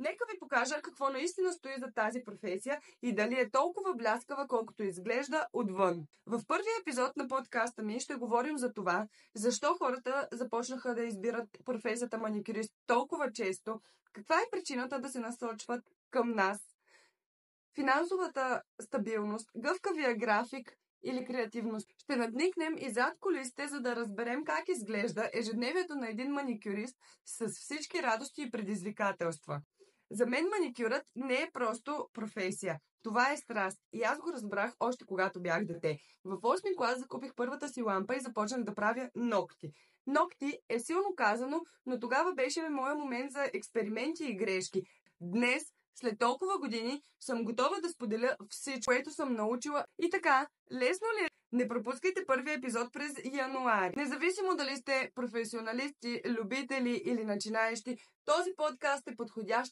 Нека ви покажа какво наистина стои за тази професия и дали е толкова бляскава, колкото изглежда отвън. В първия епизод на подкаста ми ще говорим за това, защо хората започнаха да избират професията маникюрист толкова често, каква е причината да се насочват към нас, финансовата стабилност, гъвкавия график или креативност. Ще надникнем и зад кулисите, за да разберем как изглежда ежедневието на един маникюрист с всички радости и предизвикателства. За мен маникюрът не е просто професия. Това е страст. И аз го разбрах още когато бях дете. В 8 клас закупих първата си лампа и започнах да правя ногти. Ногти е силно казано, но тогава беше моя момент за експерименти и грешки. Днес, след толкова години, съм готова да споделя всичко, което съм научила. И така, лесно ли е? Не пропускайте първия епизод през януари. Независимо дали сте професионалисти, любители или начинаещи, този подкаст е подходящ